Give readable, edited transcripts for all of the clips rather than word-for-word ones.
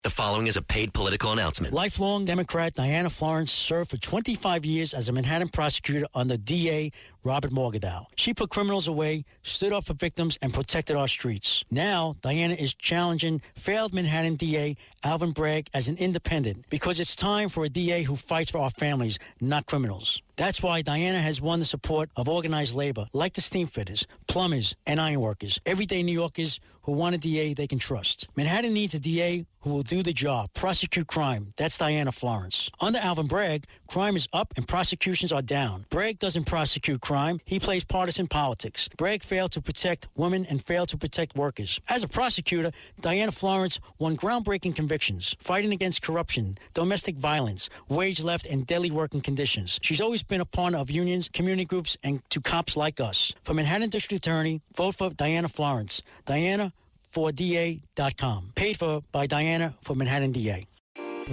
The following is a paid political announcement. Lifelong Democrat Diana Florence served for 25 years as a Manhattan prosecutor under DA Robert Morgenthau. She put criminals away, stood up for victims, and protected our streets. Now, Diana is challenging failed Manhattan DA Alvin Bragg as an independent because it's time for a DA who fights for our families, not criminals. That's why Diana has won the support of organized labor like the steam fitters, plumbers, and ironworkers, everyday New Yorkers who want a DA they can trust. Manhattan needs a DA who will do the job, prosecute crime. That's Diana Florence. Under Alvin Bragg, crime is up and prosecutions are down. Bragg doesn't prosecute crime. He plays partisan politics. Bragg failed to protect women and failed to protect workers. As a prosecutor, Diana Florence won groundbreaking convictions, fighting against corruption, domestic violence, wage theft, and daily working conditions. She's always been a partner of unions, community groups, and to cops like us. For Manhattan District Attorney, vote for Diana Florence. Diana4DA.com. Paid for by Diana for Manhattan DA.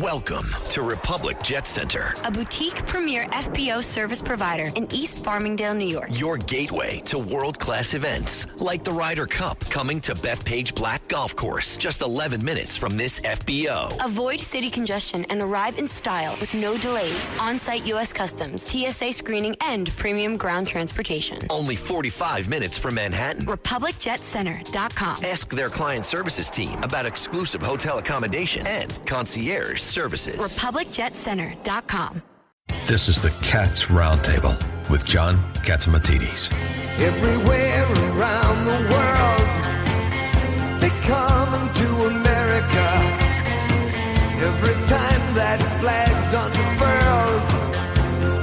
Welcome to Republic Jet Center, a boutique premier FBO service provider in East Farmingdale, New York. Your gateway to world-class events like the Ryder Cup coming to Bethpage Black Golf Course, just 11 minutes from this FBO. Avoid city congestion and arrive in style with no delays. On-site U.S. Customs, TSA screening, and premium ground transportation. Only 45 minutes from Manhattan. RepublicJetCenter.com. Ask their client services team about exclusive hotel accommodation and concierge services. RepublicJetCenter.com. This is the Cats Roundtable with John Katsimatidis. Everywhere around the world, they come to America. Every time that flag's unfurled,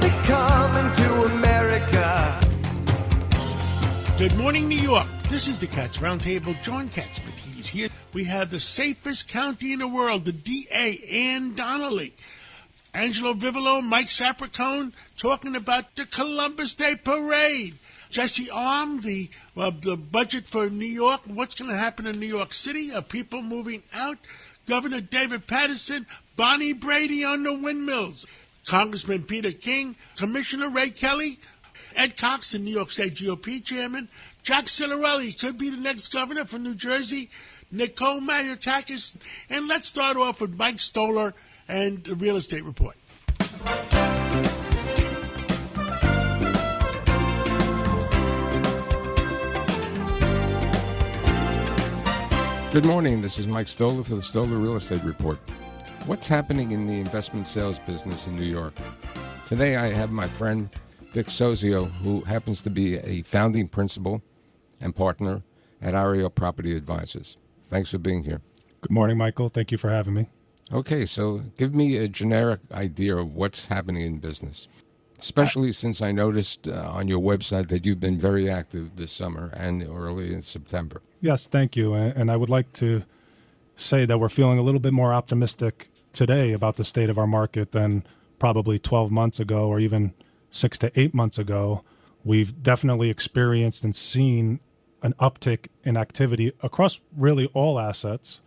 they come to America. Good morning, New York. This is the Cats Roundtable. John Katsimatidis here. We have the safest county in the world, the DA, Ann Donnelly. Angelo Vivolo, Mike Sapertone, talking about the Columbus Day Parade. Jesse Arm, the budget for New York. What's going to happen in New York City? Are people moving out? Governor David Paterson, Bonnie Brady on the windmills. Congressman Peter King, Commissioner Ray Kelly, Ed Cox, the New York State GOP chairman. Jack Cilarelli could be the next governor for New Jersey. Nicole Maliotakis. And let's start off with Mike Stoller and the real estate report. Good morning. This is Mike Stoller for the Stoller Real Estate Report. What's happening in the investment sales business in New York? Today I have my friend Vic Sozio, who happens to be a founding principal and partner at Ariel Property Advisors. Thanks for being here. Good morning, Michael. Thank you for having me. Okay, so give me a generic idea of what's happening in business, especially since I noticed on your website that you've been very active this summer and early in September. Yes, thank you. And I would like to say that we're feeling a little bit more optimistic today about the state of our market than probably 12 months ago or even 6 to 8 months ago. We've definitely experienced and seen an uptick in activity across really all assets,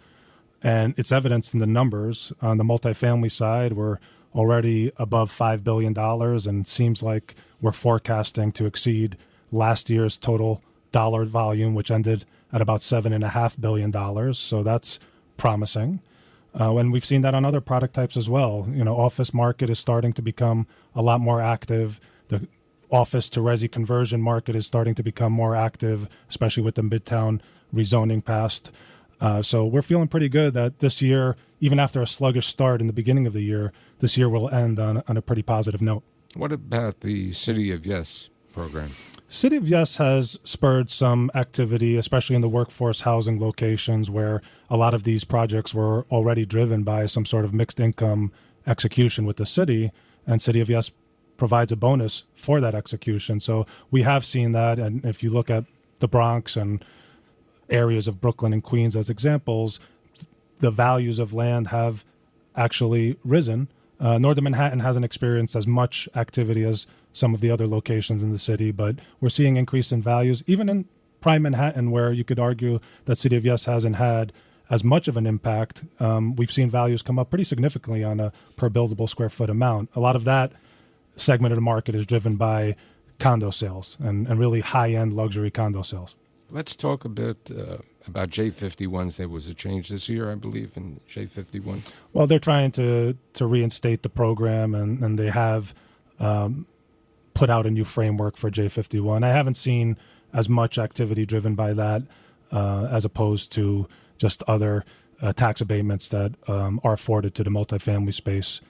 and it's evidenced in the numbers. On the multifamily side, we're already above $5 billion, and seems like we're forecasting to exceed last year's total dollar volume, which ended at about $7.5 billion. So that's promising. And we've seen that on other product types as well. You know, office market is starting to become a lot more active. The office to resi conversion market is starting to become more active, especially with the Midtown rezoning passed. So we're feeling pretty good that this year, even after a sluggish start in the beginning of the year, this year will end on a pretty positive note. What about the City of Yes program? City of Yes has spurred some activity, especially in the workforce housing locations where a lot of these projects were already driven by some sort of mixed income execution with the city, and City of Yes provides a bonus for that execution. So we have seen that, and if you look at the Bronx and areas of Brooklyn and Queens as examples, the values of land have actually risen. Northern Manhattan hasn't experienced as much activity as some of the other locations in the city, but we're seeing increase in values, even in prime Manhattan, where you could argue that City of Yes hasn't had as much of an impact. We've seen values come up pretty significantly on a per buildable square foot amount. A lot of that segment of the market is driven by condo sales and really high-end luxury condo sales. Let's talk a bit about J51s. There was a change this year, I believe, in J51. Well, they're trying to reinstate the program, and they have put out a new framework for J51. I haven't seen as much activity driven by that as opposed to just other tax abatements that are afforded to the multifamily space.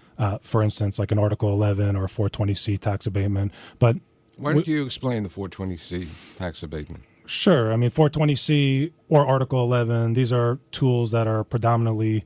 For instance, like an Article 11 or a 420C tax abatement. But why don't you explain the 420C tax abatement? Sure. I mean, 420C or Article 11, these are tools that are predominantly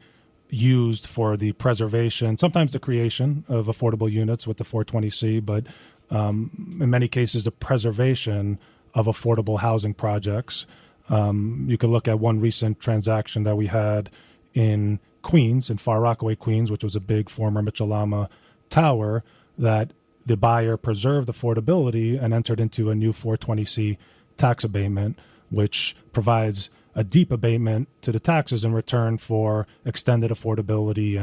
used for the preservation, sometimes the creation of affordable units with the 420C, but in many cases, the preservation of affordable housing projects. You can look at one recent transaction that we had in Queens, in Far Rockaway, Queens, which was a big former Mitchell-Lama tower, that the buyer preserved affordability and entered into a new 420C tax abatement, which provides a deep abatement to the taxes in return for extended affordability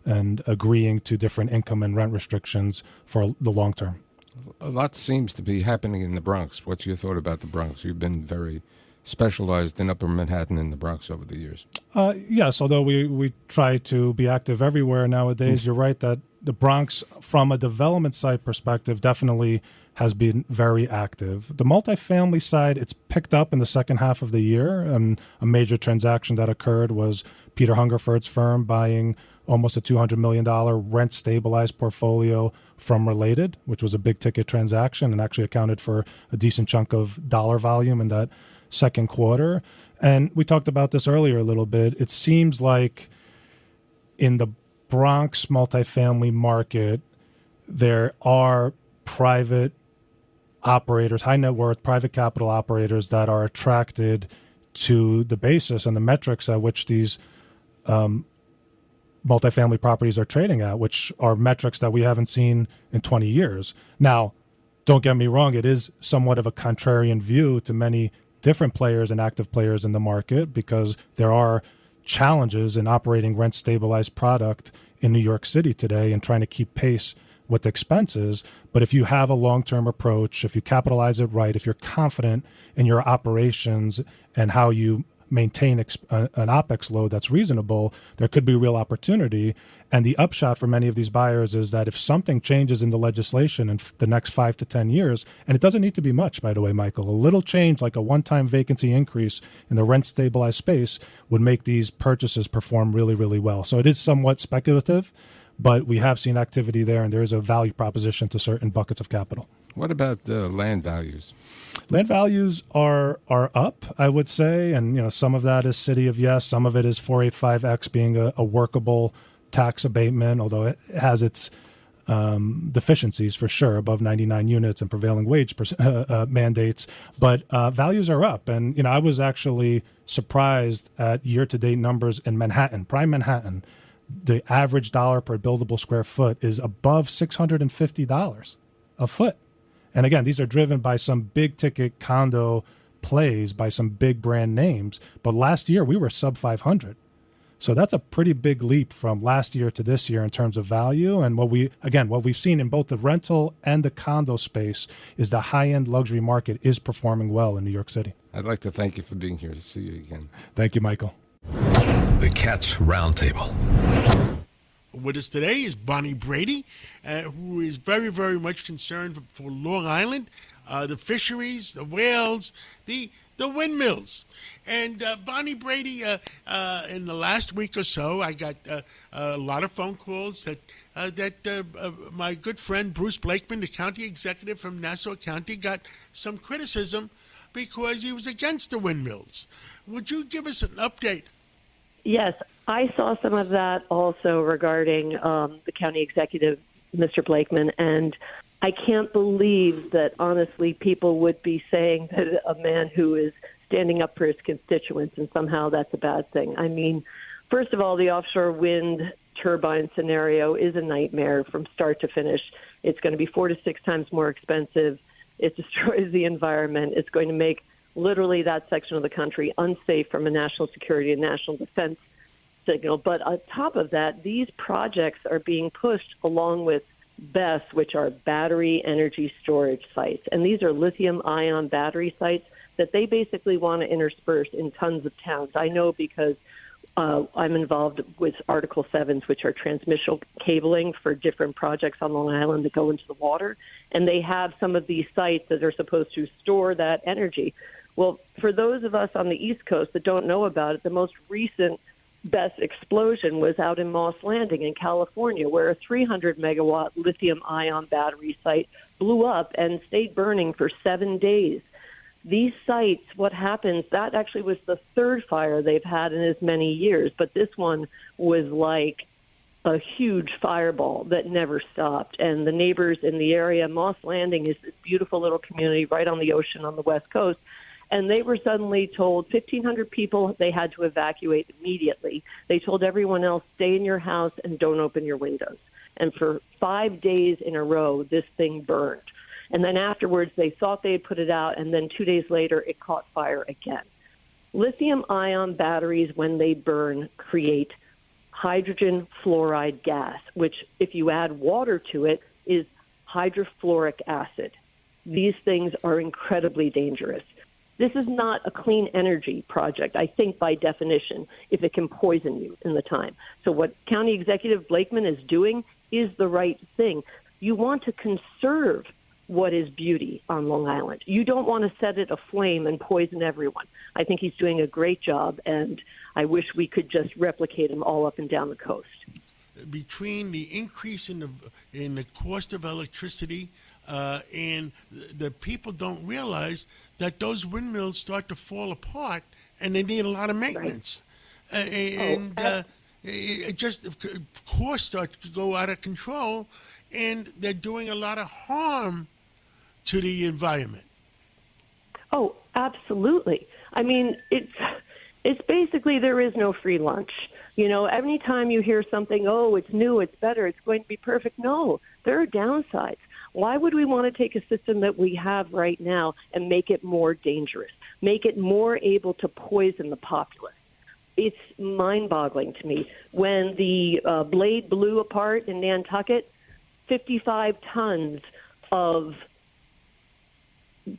and agreeing to different income and rent restrictions for the long term. A lot seems to be happening in the Bronx. What's your thought about the Bronx? You've been very specialized in Upper Manhattan and the Bronx over the years. Yes, although we try to be active everywhere nowadays. You're right that the Bronx, from a development site perspective, definitely has been very active. The multifamily side, it's picked up in the second half of the year. A major transaction that occurred was Peter Hungerford's firm buying almost a $200 million rent-stabilized portfolio from Related, which was a big-ticket transaction and actually accounted for a decent chunk of dollar volume in that second quarter. And we talked about this earlier a little bit. It seems like in the Bronx multifamily market, there are private operators, high net worth private capital operators that are attracted to the basis and the metrics at which these multifamily properties are trading at, which are metrics that we haven't seen in 20 years. Now, don't get me wrong, it is somewhat of a contrarian view to many different players and active players in the market because there are challenges in operating rent-stabilized product in New York City today and trying to keep pace with expenses. But if you have a long-term approach, if you capitalize it right, if you're confident in your operations and how you maintain an OPEX load that's reasonable, there could be real opportunity. And the upshot for many of these buyers is that if something changes in the legislation in the next 5 to 10 years, and it doesn't need to be much, by the way, Michael, a little change like a one-time vacancy increase in the rent-stabilized space would make these purchases perform really, really well. So it is somewhat speculative, but we have seen activity there, and there is a value proposition to certain buckets of capital. What about land values? Land values are up, I would say, and some of that is City of Yes, some of it is 485X being a workable tax abatement, although it has its deficiencies for sure, above 99 units and prevailing wage mandates. But values are up, and I was actually surprised at year-to-date numbers in Manhattan, prime Manhattan. The average dollar per buildable square foot is above $650 a foot. And again, these are driven by some big ticket condo plays by some big brand names. But last year we were sub 500. So that's a pretty big leap from last year to this year in terms of value. And what we've seen in both the rental and the condo space is the high-end luxury market is performing well in New York City. I'd like to thank you for being here. See you again. Thank you, Michael. The Cats Roundtable. With us today is Bonnie Brady, who is very, very much concerned for Long Island, the fisheries, the whales, the windmills. And Bonnie Brady, in the last week or so, I got a lot of phone calls that my good friend Bruce Blakeman, the county executive from Nassau County, got some criticism because he was against the windmills. Would you give us an update? Yes, I saw some of that also regarding the county executive, Mr. Blakeman, and I can't believe that, honestly, people would be saying that a man who is standing up for his constituents and somehow that's a bad thing. I mean, first of all, the offshore wind turbine scenario is a nightmare from start to finish. It's going to be 4 to 6 times more expensive. It destroys the environment. It's going to make literally that section of the country unsafe from a national security and national defense signal. But on top of that, these projects are being pushed along with BESS, which are battery energy storage sites. And these are lithium-ion battery sites that they basically want to intersperse in tons of towns. I know because I'm involved with Article 7s, which are transmission cabling for different projects on Long Island that go into the water, and they have some of these sites that are supposed to store that energy. Well, for those of us on the East Coast that don't know about it, the most recent best explosion was out in Moss Landing in California, where a 300-megawatt lithium-ion battery site blew up and stayed burning for 7 days. These sites, what happens, that actually was the third fire they've had in as many years, but this one was like a huge fireball that never stopped. And the neighbors in the area, Moss Landing is this beautiful little community right on the ocean on the West Coast, and they were suddenly told 1,500 people they had to evacuate immediately. They told everyone else, stay in your house and don't open your windows. And for 5 days in a row, this thing burned. And then afterwards, they thought they had put it out, and then 2 days later, it caught fire again. Lithium-ion batteries, when they burn, create hydrogen fluoride gas, which, if you add water to it, is hydrofluoric acid. These things are incredibly dangerous. This is not a clean energy project, I think, by definition, if it can poison you in the time. So what County Executive Blakeman is doing is the right thing. You want to conserve what is beauty on Long Island. You don't want to set it aflame and poison everyone. I think he's doing a great job, and I wish we could just replicate him all up and down the coast. Between the increase in the cost of electricity and the people don't realize that those windmills start to fall apart and they need a lot of maintenance. Right. It just costs start to go out of control, and they're doing a lot of harm to the environment. Oh, absolutely. I mean, it's basically there is no free lunch. You know, every time you hear something, oh, it's new, it's better, it's going to be perfect. No, there are downsides. Why would we want to take a system that we have right now and make it more dangerous, make it more able to poison the populace? It's mind-boggling to me. When the blade blew apart in Nantucket, 55 tons of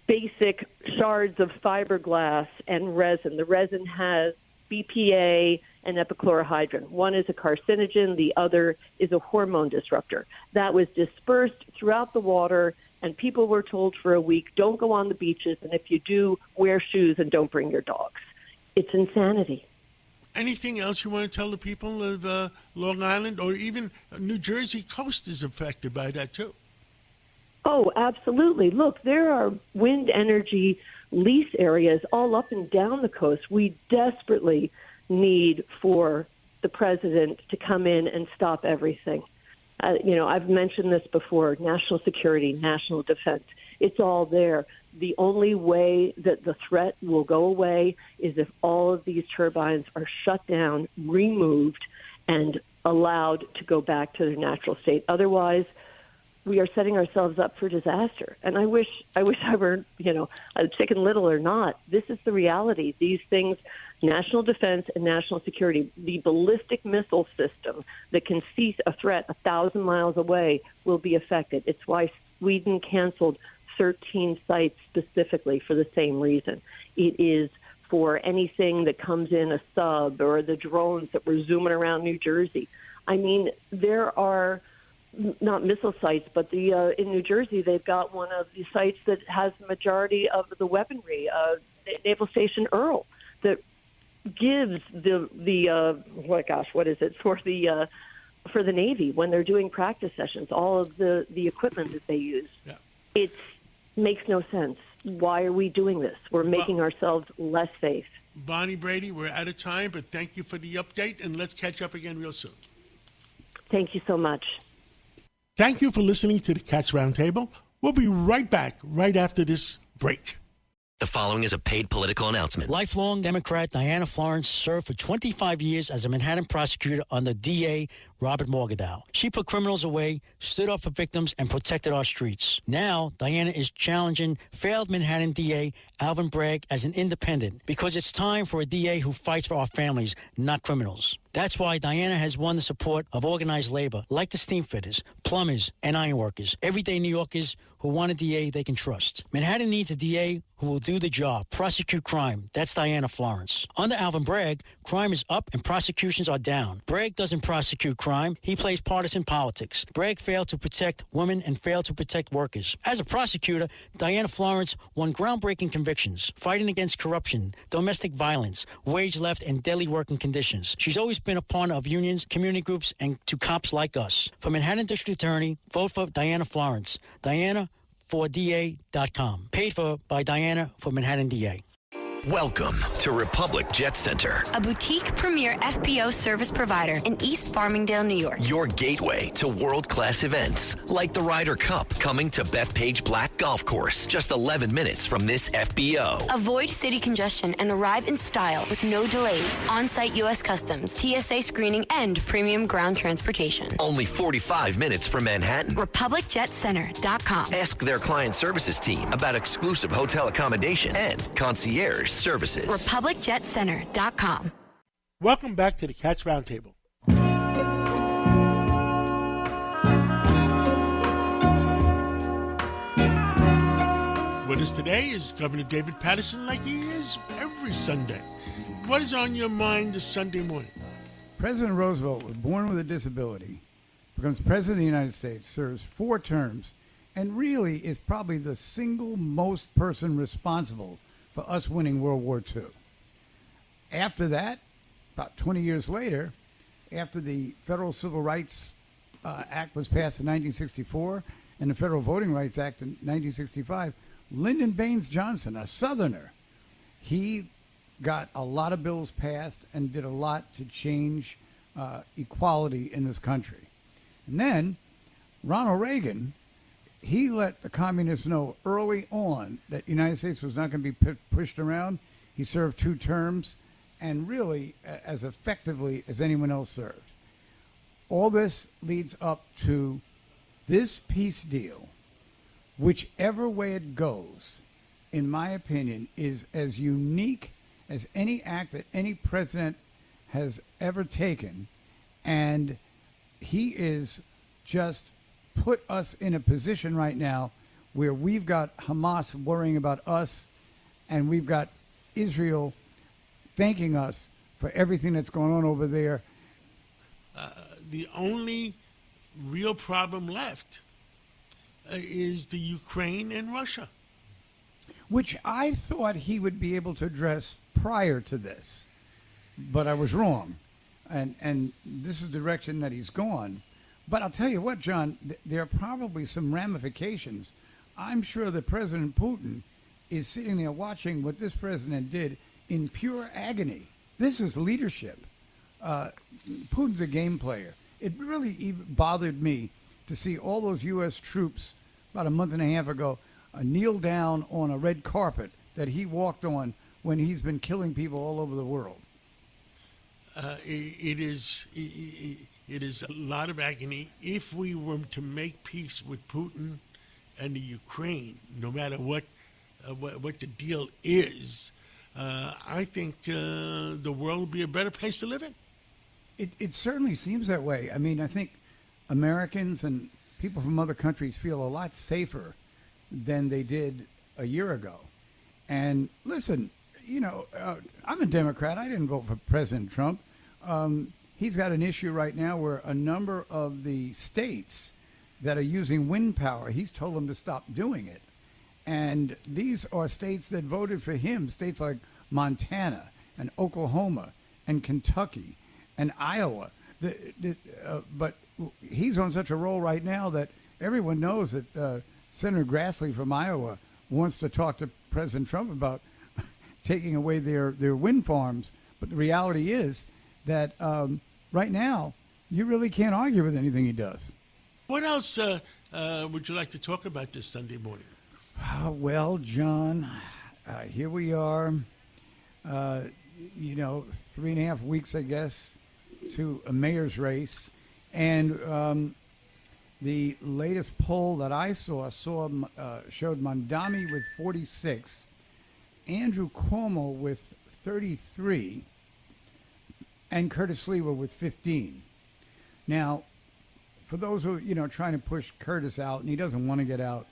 basic shards of fiberglass and resin. The resin has BPA and epichlorohydrin. One is a carcinogen, the other is a hormone disruptor. That was dispersed throughout the water, and people were told for a week, don't go on the beaches, and if you do, wear shoes and don't bring your dogs. It's insanity. Anything else you want to tell the people of Long Island, or even New Jersey coast is affected by that too? Oh, absolutely. Look, there are wind energy lease areas all up and down the coast. We desperately need for the president to come in and stop everything. I've mentioned this before, national security, national defense. It's all there. The only way that the threat will go away is if all of these turbines are shut down, removed, and allowed to go back to their natural state. Otherwise, we are setting ourselves up for disaster. And I wish I were, Chicken Little or not. This is the reality. These things, national defense and national security, the ballistic missile system that can cease a threat 1,000 miles away will be affected. It's why Sweden canceled 13 sites specifically for the same reason. It is for anything that comes in a sub or the drones that were zooming around New Jersey. I mean, there are not missile sites, but in New Jersey, they've got one of the sites that has the majority of the weaponry, Naval Station Earl, that gives for the Navy when they're doing practice sessions, all of the equipment that they use. Yeah. It makes no sense. Why are we doing this? We're making ourselves less safe. Bonnie Brady, we're out of time, but thank you for the update, and let's catch up again real soon. Thank you so much. Thank you for listening to the Cats Roundtable. We'll be right back right after this break. The following is a paid political announcement. Lifelong Democrat Diana Florence served for 25 years as a Manhattan prosecutor under DA Robert Morgenthau. She put criminals away, stood up for victims, and protected our streets. Now, Diana is challenging failed Manhattan DA Alvin Bragg as an independent because it's time for a DA who fights for our families, not criminals. That's why Diana has won the support of organized labor, like the steam fitters, plumbers, and ironworkers, everyday New Yorkers who want a DA they can trust. Manhattan needs a DA who will do the job, prosecute crime. That's Diana Florence. Under Alvin Bragg, crime is up and prosecutions are down. Bragg doesn't prosecute crime. He plays partisan politics. Bragg failed to protect women and failed to protect workers. As a prosecutor, Diana Florence won groundbreaking convictions, fighting against corruption, domestic violence, wage left, and deadly working conditions. She's always been a partner of unions, community groups, and to cops like us. For Manhattan District Attorney, vote for Diana Florence. Diana4DA.com. Paid for by Diana for Manhattan DA. Welcome to Republic Jet Center, A boutique premier FBO service provider in East Farmingdale, New York. your gateway to world-class events like the Ryder Cup coming to Bethpage Black Golf Course, just 11 minutes from this FBO. Avoid city congestion and arrive in style with no delays. On-site U.S. Customs, TSA screening, and premium ground transportation. Only 45 minutes from Manhattan. RepublicJetCenter.com. Ask their client services team about exclusive hotel accommodation and concierge services. RepublicJetCenter.com. Welcome back to the Cats Roundtable. With us today is Governor David Paterson, like he is every Sunday. What is on your mind this Sunday morning? President Roosevelt was born with a disability, becomes President of the United States, serves 4 terms, and really is probably the single most person responsible for us winning World War II. After that, about 20 years later, after the Federal Civil Rights Act was passed in 1964 and the Federal Voting Rights Act in 1965, Lyndon Baines Johnson, a Southerner, he got a lot of bills passed and did a lot to change equality in this country. And then Ronald Reagan, he let the communists know early on that the United States was not going to be pushed around. He served 2 terms and really as effectively as anyone else served. All this leads up to this peace deal, whichever way it goes, in my opinion, is as unique as any act that any president has ever taken. And he is just put us in a position right now where we've got Hamas worrying about us and we've got Israel thanking us for everything that's going on over there. The only real problem left is the Ukraine and Russia, Which I thought he would be able to address prior to this, but I was wrong. And this is the direction that he's gone. But I'll tell you what, John, there are probably some ramifications. I'm sure that President Putin is sitting there watching what this president did in pure agony. This is leadership. Putin's a game player. It really even bothered me to see all those U.S. troops about a month and a half ago kneel down on a red carpet that he walked on when he's been killing people all over the world. It is a lot of agony. If we were to make peace with Putin and the Ukraine, no matter what the deal is, I think the world would be a better place to live in. It certainly seems that way. I mean, I think Americans and people from other countries feel a lot safer than they did a year ago. And listen, I'm a Democrat. I didn't vote for President Trump. He's got an issue right now where a number of the states that are using wind power, he's told them to stop doing it. And these are states that voted for him, states like Montana and Oklahoma and Kentucky and Iowa. But he's on such a roll right now that everyone knows that Senator Grassley from Iowa wants to talk to President Trump about taking away their wind farms. But the reality is that right now, you really can't argue with anything he does. What else would you like to talk about this Sunday morning? Well, John, here we are, 3.5 weeks, I guess, to a mayor's race. And the latest poll that I showed Mondami with 46, Andrew Cuomo with 33, and Curtis Lewa with 15. Now, for those who, trying to push Curtis out, and he doesn't want to get out,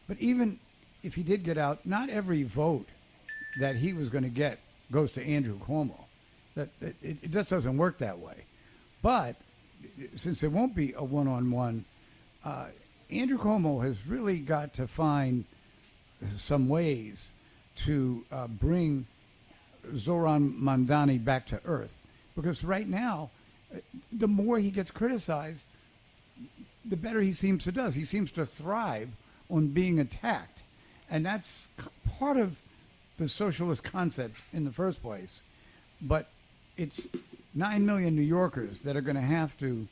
but even if he did get out, not every vote that he was going to get goes to Andrew Cuomo. It just doesn't work that way. But since it won't be a one-on-one, Andrew Cuomo has really got to find some ways to bring Zohran Mamdani back to earth. Because right now, the more he gets criticized, the better he seems to do. He seems to thrive on being attacked. And that's part of the socialist concept in the first place. But it's 9 million New Yorkers that are going to have to,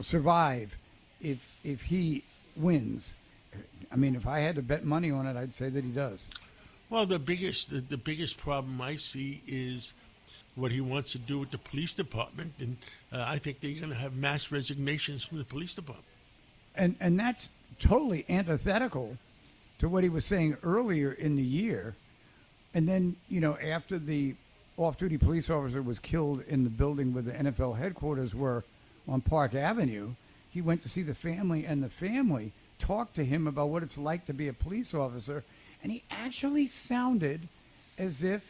survive if he wins. I mean, if I had to bet money on it, I'd say that he does. Well, the biggest problem I see is what he wants to do with the police department, and I think they're going to have mass resignations from the police department. And that's totally antithetical to what he was saying earlier in the year. And then, after the off-duty police officer was killed in the building where the NFL headquarters were on Park Avenue, he went to see the family, and the family talked to him about what it's like to be a police officer. And he actually sounded as if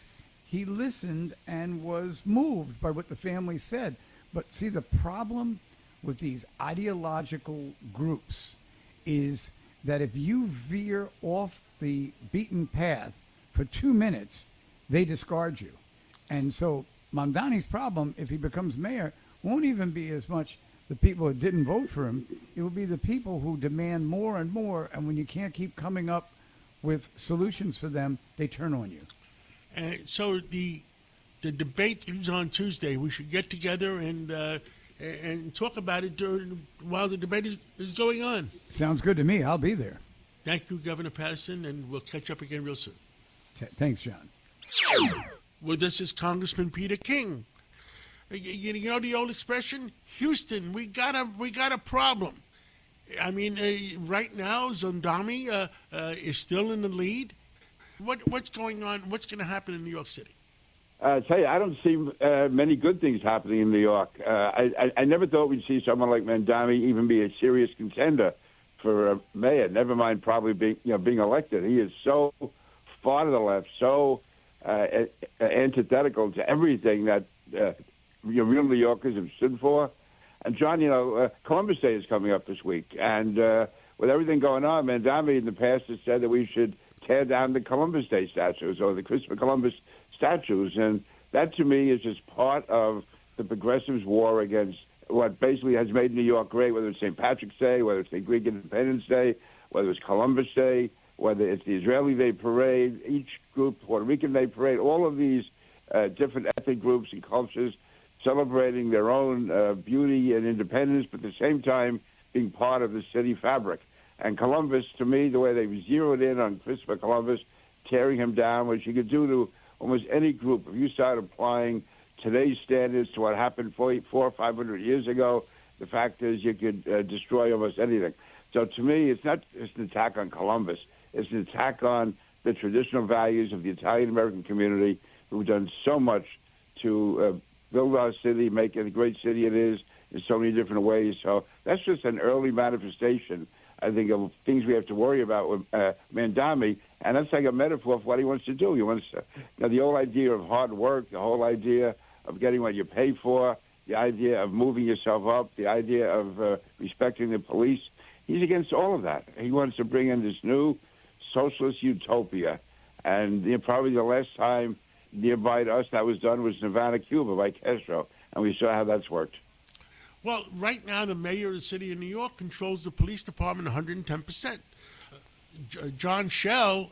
he listened and was moved by what the family said. But see, the problem with these ideological groups is that if you veer off the beaten path for 2 minutes, they discard you. And so Mamdani's problem, if he becomes mayor, won't even be as much the people who didn't vote for him. It will be the people who demand more and more, and when you can't keep coming up with solutions for them, they turn on you. So the debate is on Tuesday. We should get together and talk about it while the debate is going on. Sounds good to me. I'll be there. Thank you, Governor Patterson, and we'll catch up again real soon. Thanks, John. Well, this is Congressman Peter King. You know the old expression, Houston, we got a problem. I mean, right now, Zondami is still in the lead. What's going on? What's going to happen in New York City? I tell you, I don't see many good things happening in New York. I never thought we'd see someone like Mamdani even be a serious contender for mayor. Never mind probably being elected. He is so far to the left, so antithetical to everything that real New Yorkers have stood for. And John, Columbus Day is coming up this week, and with everything going on, Mamdani in the past has said that we should tear down the Columbus Day statues or the Christopher Columbus statues, and that to me is just part of the progressives' war against what basically has made New York great, whether it's St. Patrick's Day, whether it's the Greek Independence Day, whether it's Columbus Day, whether it's the Israeli Day Parade, each group, Puerto Rican Day Parade, all of these different ethnic groups and cultures celebrating their own beauty and independence, but at the same time being part of the city fabric. And Columbus, to me, the way they've zeroed in on Christopher Columbus, tearing him down, which you could do to almost any group. If you start applying today's standards to what happened 400 or 500 years ago, the fact is you could destroy almost anything. So to me, it's not just an attack on Columbus. It's an attack on the traditional values of the Italian-American community who've done so much to build our city, make it a great city it is in so many different ways. So that's just an early manifestation, I think, of things we have to worry about with Mamdani, and that's like a metaphor for what he wants to do. He wants to, the whole idea of hard work, the whole idea of getting what you pay for, the idea of moving yourself up, the idea of respecting the police. He's against all of that. He wants to bring in this new socialist utopia, and probably the last time nearby to us that was done was Havana, Cuba, by Castro, and we saw how that's worked. Well, right now, the mayor of the city of New York controls the police department 110%. John Schell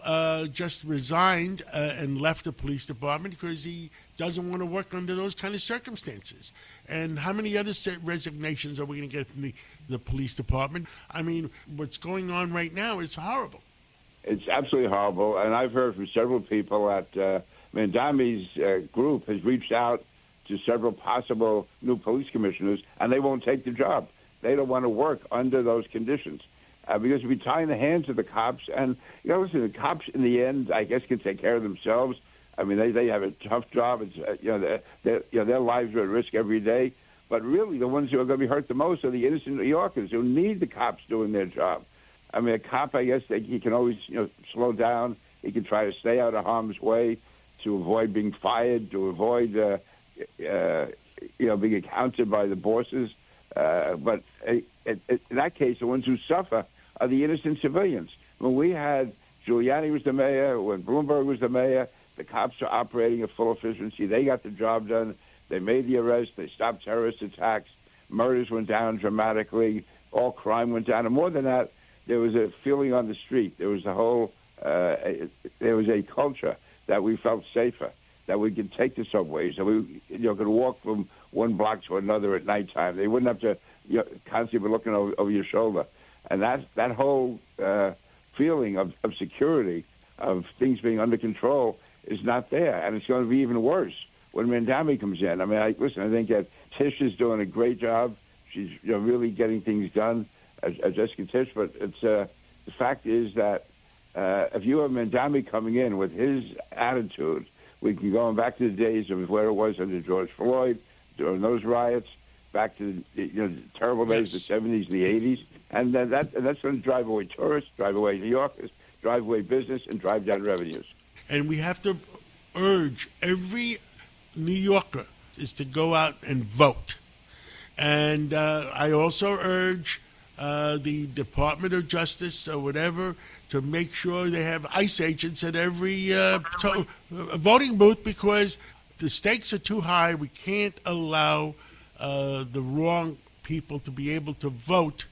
just resigned and left the police department because he doesn't want to work under those kind of circumstances. And how many other resignations are we going to get from the police department? I mean, what's going on right now is horrible. It's absolutely horrible, and I've heard from several people that Mamdani's group has reached out to several possible new police commissioners, and they won't take the job. They don't want to work under those conditions because we're tying the hands of the cops. And, listen, the cops in the end, I guess, can take care of themselves. I mean, they have a tough job. It's their lives are at risk every day. But really, the ones who are going to be hurt the most are the innocent New Yorkers who need the cops doing their job. I mean, a cop, I guess, he can always slow down. He can try to stay out of harm's way to avoid being fired, to avoid being accounted by the bosses. But in that case, the ones who suffer are the innocent civilians. When we had Giuliani was the mayor, when Bloomberg was the mayor, the cops are operating at full efficiency. They got the job done. They made the arrest. They stopped terrorist attacks. Murders went down dramatically. All crime went down. And more than that, there was a feeling on the street. There was there was a culture that we felt safer, that we could take the subways, that we could walk from one block to another at nighttime. They wouldn't have to constantly be looking over your shoulder. And that whole feeling of security, of things being under control, is not there. And it's going to be even worse when Mandami comes in. I mean, I think that Tish is doing a great job. She's really getting things done, Jessica Tish. But it's the fact is that if you have Mandami coming in with his attitude, we can go back to the days of where it was under George Floyd, during those riots, back to the terrible days of the 70s and the 80s. And that's going to drive away tourists, drive away New Yorkers, drive away business, and drive down revenues. And we have to urge every New Yorker is to go out and vote. And I also urge the Department of Justice or whatever to make sure they have ICE agents at every voting booth, because the stakes are too high. We can't allow the wrong people to be able to vote.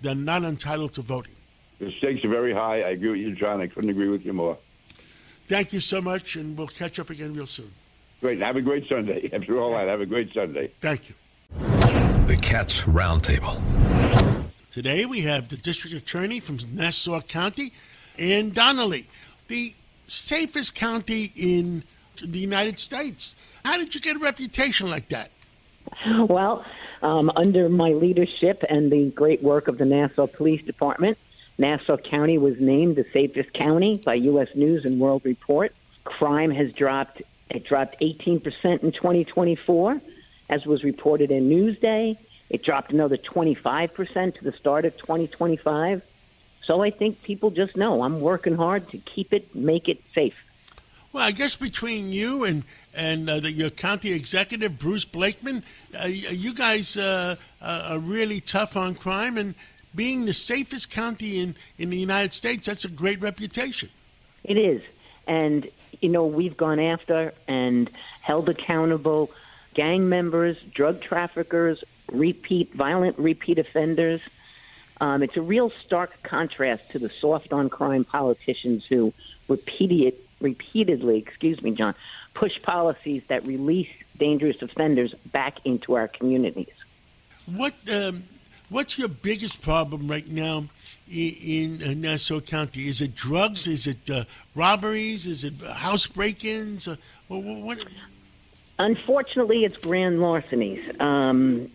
They're not entitled to voting. The stakes are very high. I agree with you, John. I couldn't agree with you more. Thank you so much, and we'll catch up again real soon. Great. Have a great Sunday. After all that, have a great Sunday. Thank you. The Cats Roundtable. Today we have the district attorney from Nassau County, Ann Donnelly, the safest county in the United States. How did you get a reputation like that? Well, under my leadership and the great work of the Nassau Police Department, Nassau County was named the safest county by U.S. News and World Report. Crime has dropped. It dropped 18% in 2024, as was reported in Newsday. It dropped another 25% to the start of 2025. So I think people just know I'm working hard to keep it, make it safe. Well, I guess between you and your county executive, Bruce Blakeman, you guys are really tough on crime. And being the safest county in the United States, that's a great reputation. It is. And, we've gone after and held accountable gang members, drug traffickers, violent repeat offenders. It's a real stark contrast to the soft-on-crime politicians who repeatedly, John, push policies that release dangerous offenders back into our communities. What's your biggest problem right now in Nassau County? Is it drugs? Is it robberies? Is it house break-ins? What? Unfortunately, it's grand larcenies.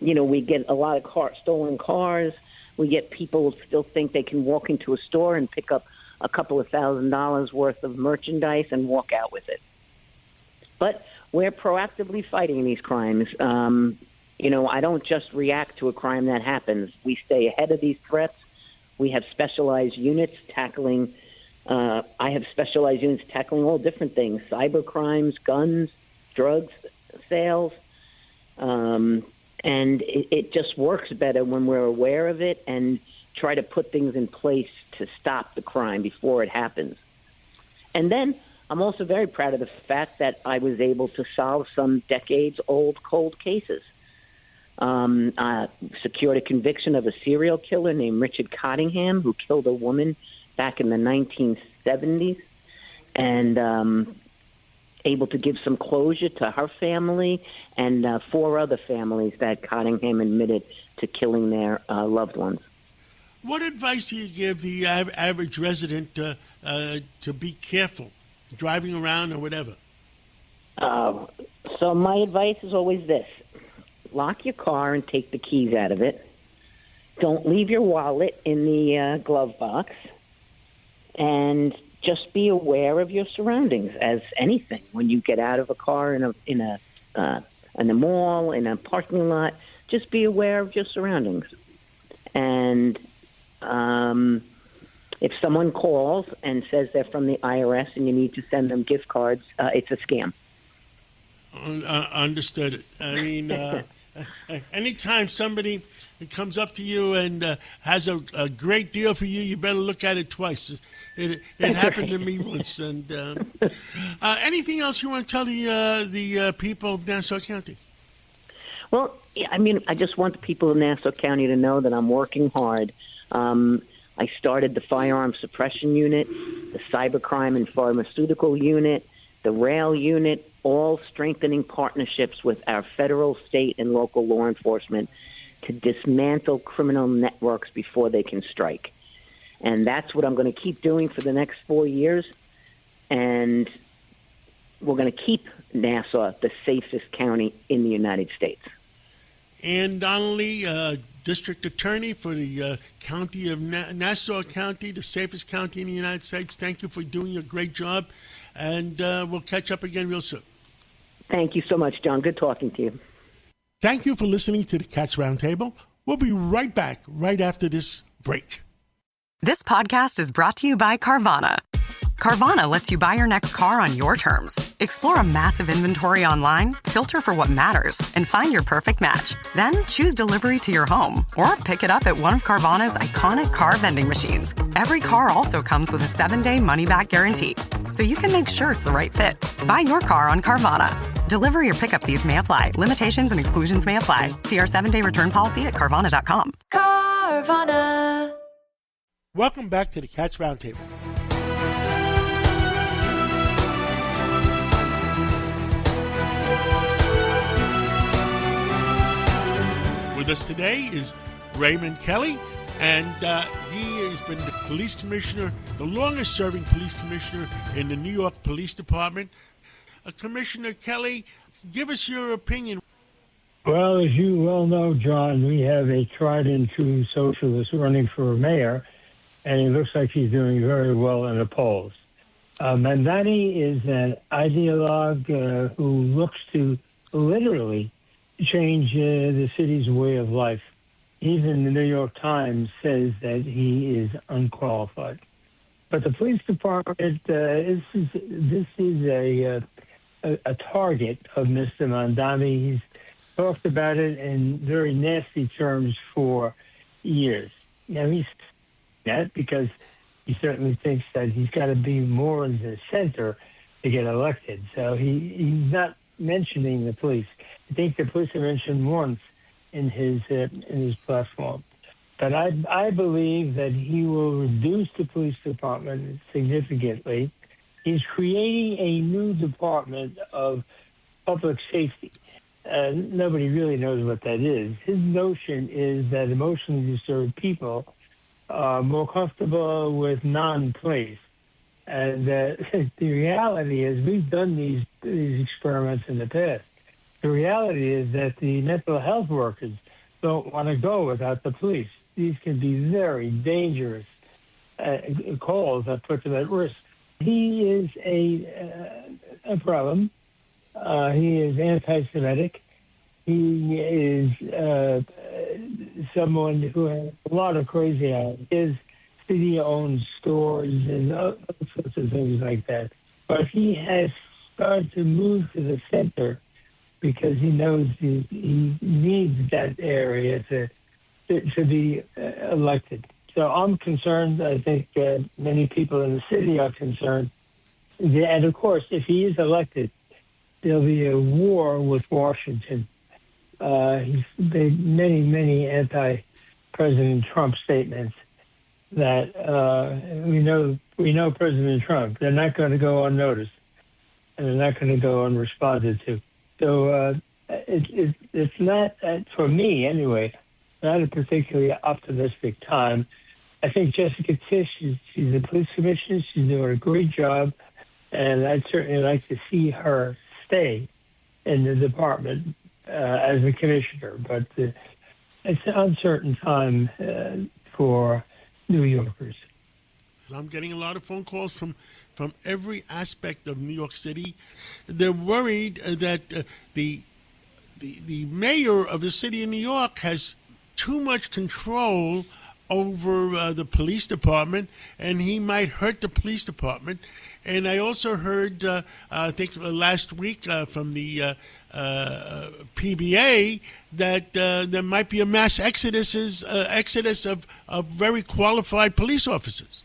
We get a lot of stolen cars. We get people who still think they can walk into a store and pick up a couple of $1,000s worth of merchandise and walk out with it. But we're proactively fighting these crimes. I don't just react to a crime that happens. We stay ahead of these threats. We have specialized units tackling. I have specialized units tackling all different things: cyber crimes, guns, drugs, sales. And it just works better when we're aware of it and try to put things in place to stop the crime before it happens. And then I'm also very proud of the fact that I was able to solve some decades-old cold cases. Secured a conviction of a serial killer named Richard Cottingham, who killed a woman back in the 1970s, and able to give some closure to her family and 4 other families that Cottingham admitted to killing their loved ones. What advice do you give the average resident to be careful driving around or whatever? So my advice is always this: lock your car and take the keys out of it. Don't leave your wallet in the glove box. And just be aware of your surroundings as anything. When you get out of a car in a mall, in a parking lot, just be aware of your surroundings. And if someone calls and says they're from the IRS and you need to send them gift cards, it's a scam. Understood. I mean, anytime somebody comes up to you and has a great deal for you, you better look at it twice. It happened to me once. And anything else you want to tell the people of Nassau County? Well, I mean, I just want the people of Nassau County to know that I'm working hard. I started the firearm suppression unit, the cybercrime and pharmaceutical unit, the rail unit, all strengthening partnerships with our federal, state, and local law enforcement to dismantle criminal networks before they can strike. And that's what I'm going to keep doing for the next 4 years. And we're going to keep Nassau the safest county in the United States. Ann Donnelly, District Attorney for the county of Nassau County, the safest county in the United States. Thank you for doing a great job. And we'll catch up again real soon. Thank you so much, John. Good talking to you. Thank you for listening to the Cats Roundtable. We'll be right back right after this break. This podcast is brought to you by Carvana. Carvana lets you buy your next car on your terms. Explore a massive inventory online, filter for what matters, and find your perfect match. Then choose delivery to your home or pick it up at one of Carvana's iconic car vending machines. Every car also comes with a 7-day money-back guarantee, so you can make sure it's the right fit. Buy your car on Carvana. Delivery or pickup fees may apply. Limitations and exclusions may apply. See our 7-day return policy at Carvana.com. Carvana. Welcome back to the Cats Roundtable. With us today is Raymond Kelly, and he has been the police commissioner, the longest-serving police commissioner in the New York Police Department. Commissioner Kelly, give us your opinion. Well, as you well know, John, we have a tried-and-true socialist running for mayor, and he looks like he's doing very well in the polls. Mandani is an ideologue who looks to literally change the city's way of life. Even the New York Times says that he is unqualified. But the police department, this is a target of Mr. Mandani. He's talked about it in very nasty terms for years. Now, he's that because he certainly thinks that he's got to be more in the center to get elected. So he's not mentioning the police. I think the police are mentioned once in his platform. But I believe that he will reduce the police department significantly. He's creating a new department of public safety. Nobody really knows what that is. His notion is that emotionally disturbed people are more comfortable with non-police. And the reality is we've done these experiments in the past. The reality is that the mental health workers don't want to go without the police. These can be very dangerous calls that put them at risk. He is a problem. He is anti-Semitic. He is someone who has a lot of crazy ideas. City owns stores and all sorts of things like that. But he has started to move to the center because he knows he needs that area to be elected. So I'm concerned. I think many people in the city are concerned. And, of course, if he is elected, there'll be a war with Washington. He's made many anti-President Trump statements that we know President Trump. They're not going to go unnoticed, and they're not going to go unresponded to. So it's not, for me anyway, not a particularly optimistic time. I think Jessica Tisch, she's a police commissioner. She's doing a great job, and I'd certainly like to see her stay in the department as a commissioner. But it's an uncertain time for New Yorkers. I'm getting a lot of phone calls from every aspect of New York City. They're worried that the mayor of the city of New York has too much control over the police department, and he might hurt the police department. And I also heard, I think last week from the PBA that there might be a mass exodus of very qualified police officers.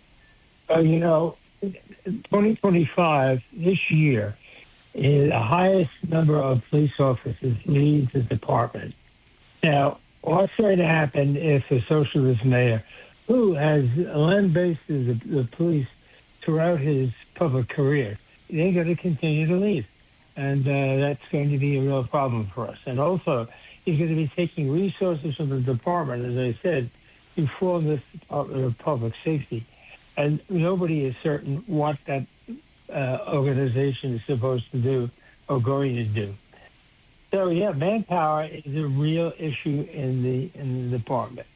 2025, this year, the highest number of police officers leave the department. Now, what's going to happen if a socialist mayor, who has lambasted the police throughout his public career, they're going to continue to leave. And that's going to be a real problem for us. And also, he's going to be taking resources from the department, as I said, to form this Department of Public Safety. And nobody is certain what that organization is supposed to do or going to do. So, yeah, manpower is a real issue in the department.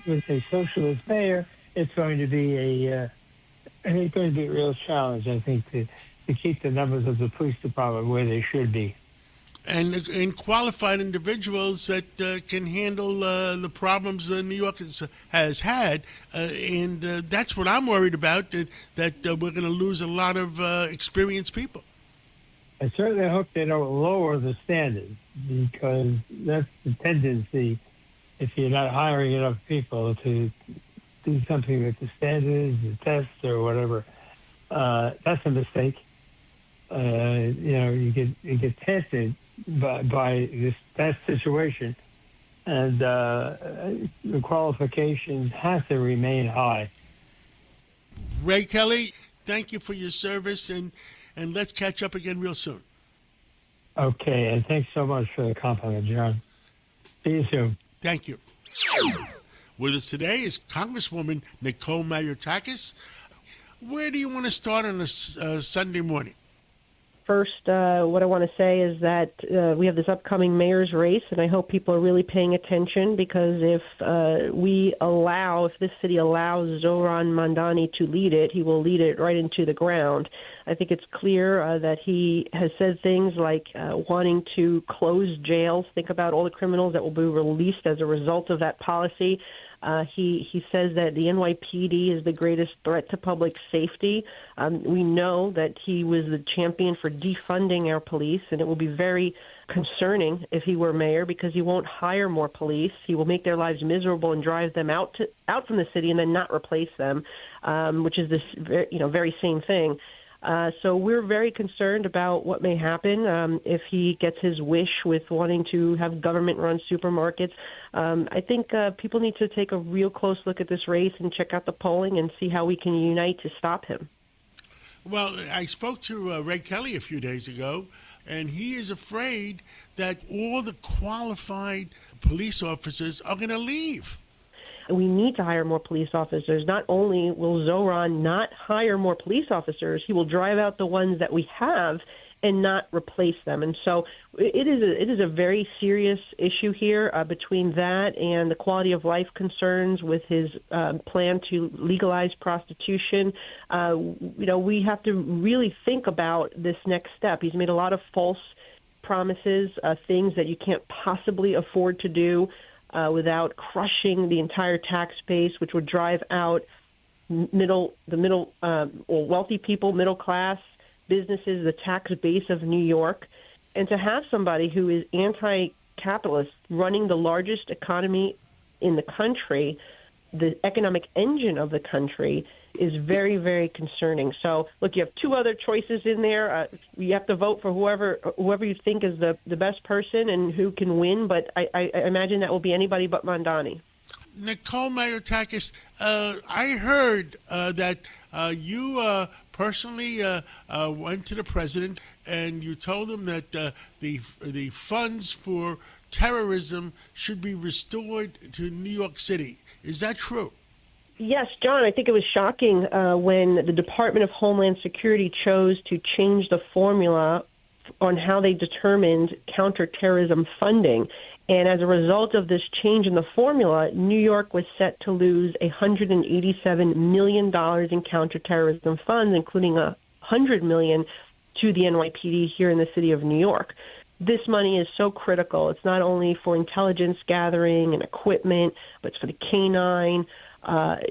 With a socialist mayor, it's going to be a real challenge, I think, to keep the numbers of the police department where they should be. And qualified individuals that can handle the problems New York has had. And that's what I'm worried about, that we're going to lose a lot of experienced people. I certainly hope they don't lower the standards, because that's the tendency if you're not hiring enough people to do something with the standards, the tests, or whatever. That's a mistake. You get tested by that situation, and the qualifications have to remain high. Ray Kelly, thank you for your service, and let's catch up again real soon. Okay, and thanks so much for the compliment, John. See you soon. Thank you. With us today is Congresswoman Nicole Mayotakis. Where do you want to start on a Sunday morning? First, what I want to say is that we have this upcoming mayor's race, and I hope people are really paying attention, because if this city allows Zohran Mamdani to lead it, he will lead it right into the ground. I think it's clear that he has said things like wanting to close jails. Think about all the criminals that will be released as a result of that policy. He says that the NYPD is the greatest threat to public safety. We know that he was the champion for defunding our police, and it will be very concerning if he were mayor, because he won't hire more police. He will make their lives miserable and drive them out from the city and then not replace them, which is this very same thing. So we're very concerned about what may happen if he gets his wish with wanting to have government-run supermarkets. I think people need to take a real close look at this race and check out the polling and see how we can unite to stop him. Well, I spoke to Ray Kelly a few days ago, and he is afraid that all the qualified police officers are going to leave. We need to hire more police officers. Not only will Zohran not hire more police officers, he will drive out the ones that we have and not replace them. And so it is a very serious issue here between that and the quality of life concerns with his plan to legalize prostitution. We have to really think about this next step. He's made a lot of false promises, things that you can't possibly afford to do without crushing the entire tax base, which would drive out wealthy people, middle class, businesses, the tax base of New York. And to have somebody who is anti-capitalist running the largest economy in the country, the economic engine of the country, is very, very concerning. So, look, you have two other choices in there. You have to vote for whoever you think is the best person and who can win, but I imagine that will be anybody but Mamdani. Nicole Mayotakis, I heard that you personally went to the president and you told him that the funds for terrorism should be restored to New York City. Is that true? Yes, John, I think it was shocking when the Department of Homeland Security chose to change the formula on how they determined counterterrorism funding. And as a result of this change in the formula, New York was set to lose $187 million in counterterrorism funds, including $100 million to the NYPD here in the city of New York. This money is so critical. It's not only for intelligence gathering and equipment, but it's for the K-9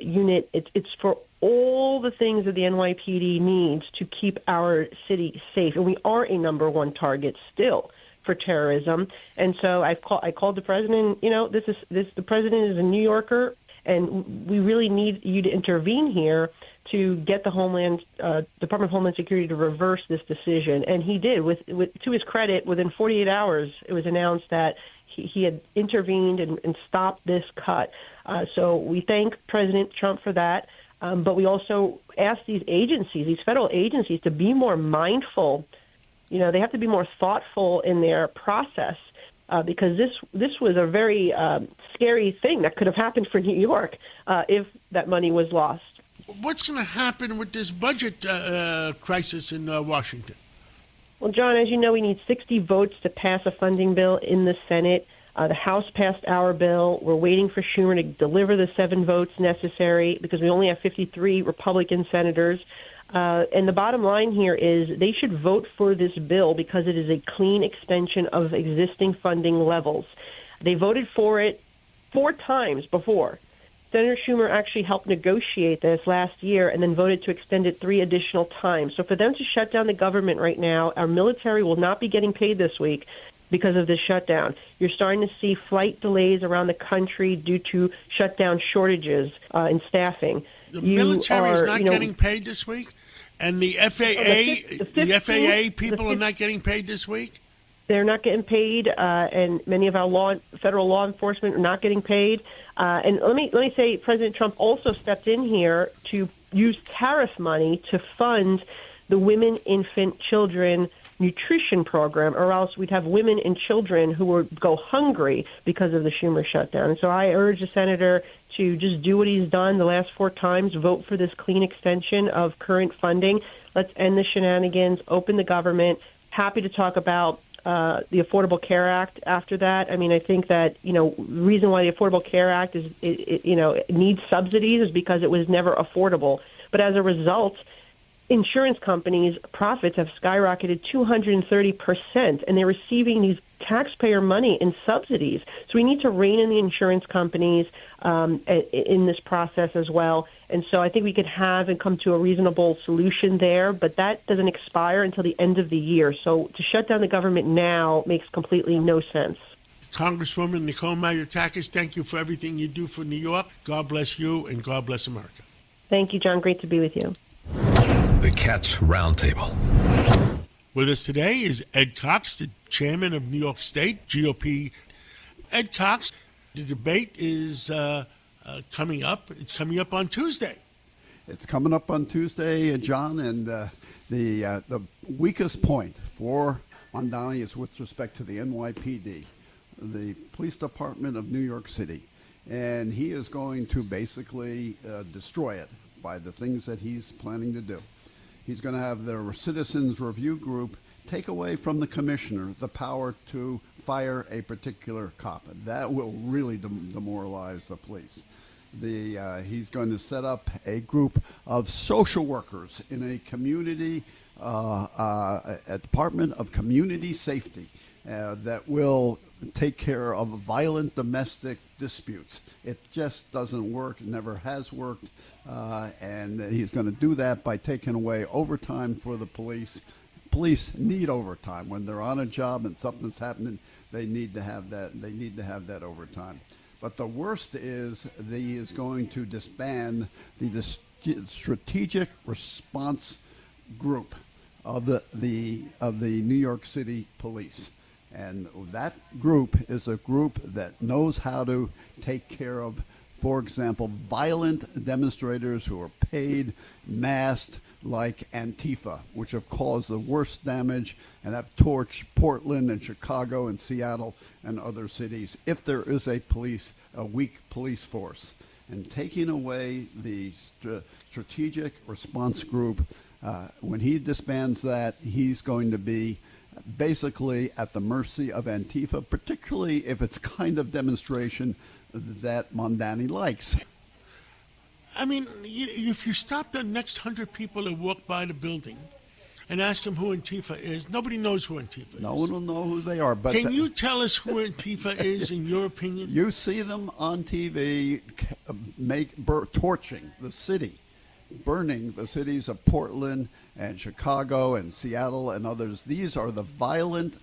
unit. It's for all the things that the NYPD needs to keep our city safe. And we are a number one target still for terrorism. And so I called the president. The president is a New Yorker, and we really need you to intervene here to get the Department of Homeland Security to reverse this decision. And he did. With to his credit, within 48 hours, it was announced that he had intervened and stopped this cut. So we thank President Trump for that. But we also ask these federal agencies, to be more mindful. They have to be more thoughtful in their process because this was a very scary thing that could have happened for New York if that money was lost. What's going to happen with this budget crisis in Washington? Well, John, as you know, we need 60 votes to pass a funding bill in the Senate. The House passed our bill. We're waiting for Schumer to deliver the 7 votes necessary because we only have 53 Republican senators. And the bottom line here is they should vote for this bill because it is a clean extension of existing funding levels. They voted for it 4 times before. Senator Schumer actually helped negotiate this last year and then voted to extend it 3 additional times. So for them to shut down the government right now, our military will not be getting paid this week because of this shutdown. You're starting to see flight delays around the country due to shutdown shortages in staffing. The military is not getting paid this week? And the FAA people are not getting paid this week? They're not getting paid, and many of our federal law enforcement are not getting paid. And let me say, President Trump also stepped in here to use tariff money to fund the Women, Infant, Children nutrition program, or else we'd have women and children who would go hungry because of the Schumer shutdown. And so I urge the senator to just do what he's done the last 4 times, vote for this clean extension of current funding. Let's end the shenanigans, open the government. Happy to talk about the Affordable Care Act after that. I mean, I think that, the reason why the Affordable Care Act it needs subsidies is because it was never affordable. But as a result, insurance companies' profits have skyrocketed 230%, and they're receiving these taxpayer money in subsidies. So we need to rein in the insurance companies in this process as well. And so I think we could have and come to a reasonable solution there, but that doesn't expire until the end of the year. So to shut down the government now makes completely no sense. Congresswoman Nicole Maliotakis, thank you for everything you do for New York. God bless you, and God bless America. Thank you, John. Great to be with you. The Cats Roundtable. With us today is Ed Cox, the chairman of New York State GOP. Ed Cox, the debate is coming up. It's coming up on Tuesday. It's coming up on Tuesday, John, and the weakest point for Mondani is with respect to the NYPD, the police department of New York City, and he is going to basically destroy it by the things that he's planning to do. He's going to have the Citizens Review Group take away from the commissioner the power to fire a particular cop. That will really demoralize the police. He's going to set up a group of social workers in a community, a Department of Community Safety that will take care of violent domestic disputes. It just doesn't work. It never has worked. And he's going to do that by taking away overtime for the police. Police need overtime. When they're on a job and something's happening, they need to have that. They need to have that overtime. But the worst is that he is going to disband the strategic response group of the New York City Police. And that group is a group that knows how to take care of, for example, violent demonstrators who are paid, masked, like Antifa, which have caused the worst damage and have torched Portland and Chicago and Seattle and other cities. If there is a weak police force, and taking away the strategic response group, when he disbands that, he's going to be basically at the mercy of Antifa, particularly if it's kind of demonstration that Mondani likes. I mean, if you stop the next 100 people that walk by the building and ask them who Antifa is, nobody knows who Antifa is. No one will know who they are. But can you tell us who Antifa is, in your opinion? You see them on TV torching the city, burning the cities of Portland and Chicago and Seattle and others. These are the violent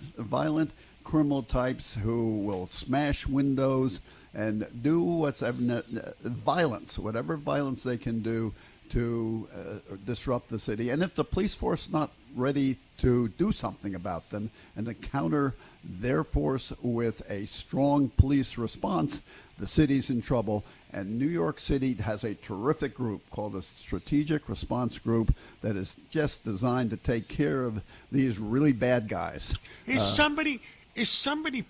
criminal types who will smash windows and do whatever violence they can do to disrupt the city. And if the police force is not ready to do something about them and to counter their force with a strong police response, the city's in trouble. And New York City has a terrific group called the Strategic Response Group that is just designed to take care of these really bad guys. Is somebody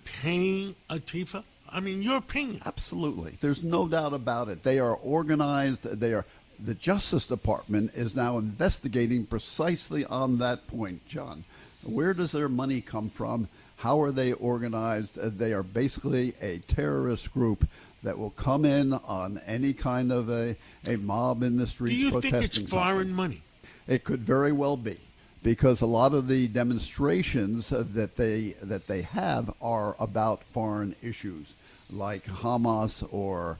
paying Antifa? I mean, your opinion. Absolutely. There's no doubt about it. They are organized. The Justice Department is now investigating precisely on that point, John. Where does their money come from? How are they organized? They are basically a terrorist group that will come in on any kind of a mob in the streets. Do you think it's foreign money? It could very well be, because a lot of the demonstrations that they have are about foreign issues, like Hamas or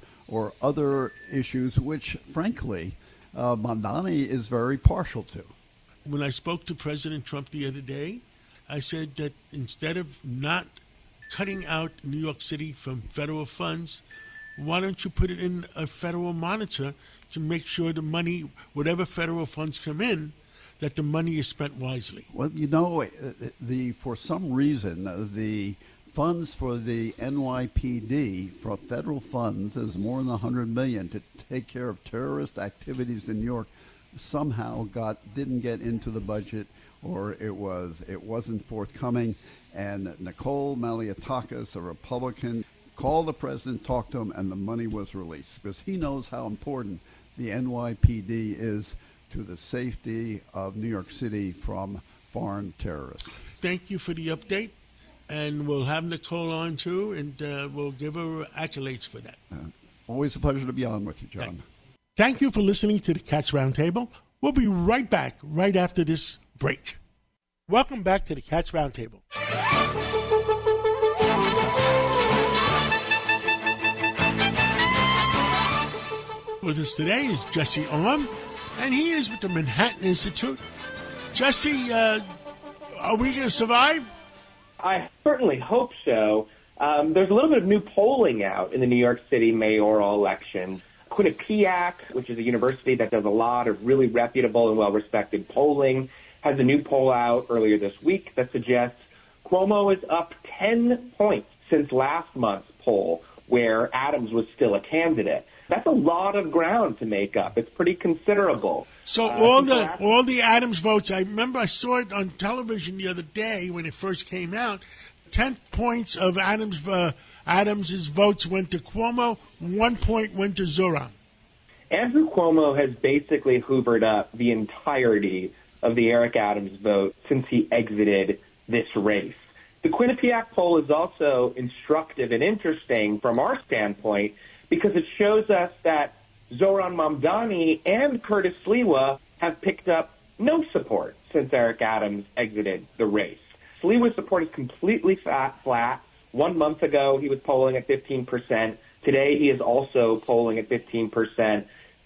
other issues, which, frankly, Mondani is very partial to. When I spoke to President Trump the other day, I said that instead of not cutting out New York City from federal funds, why don't you put it in a federal monitor to make sure the money, whatever federal funds come in, that the money is spent wisely? Well, for some reason, the funds for the NYPD, for federal funds, is more than $100 million to take care of terrorist activities in New York. Somehow didn't get into the budget, or it wasn't forthcoming. And Nicole Maliotakis, a Republican, called the president, talked to him, and the money was released, because he knows how important the NYPD is to the safety of New York City from foreign terrorists. Thank you for the update, and we'll have Nicole on too, and we'll give her accolades for that. Always a pleasure to be on with you, John. Thank you for listening to the Cats Roundtable. We'll be right back right after this break. Welcome back to the Cats Roundtable. With us today is Jesse Arm, and he is with the Manhattan Institute. Jesse, are we going to survive? I certainly hope so. There's a little bit of new polling out in the New York City mayoral election. Quinnipiac, which is a university that does a lot of really reputable and well-respected polling, has a new poll out earlier this week that suggests Cuomo is up 10 points since last month's poll, where Adams was still a candidate. That's a lot of ground to make up. It's pretty considerable. So all the Adams votes, I remember I saw it on television the other day when it first came out. 10 points of Adams's votes went to Cuomo, 1 point went to Zoran. Andrew Cuomo has basically hoovered up the entirety of the Eric Adams vote since he exited this race. The Quinnipiac poll is also instructive and interesting from our standpoint because it shows us that Zoran Mamdani and Curtis Sliwa have picked up no support since Eric Adams exited the race. Sliwa's support is completely flat. 1 month ago, he was polling at 15%. Today, he is also polling at 15%.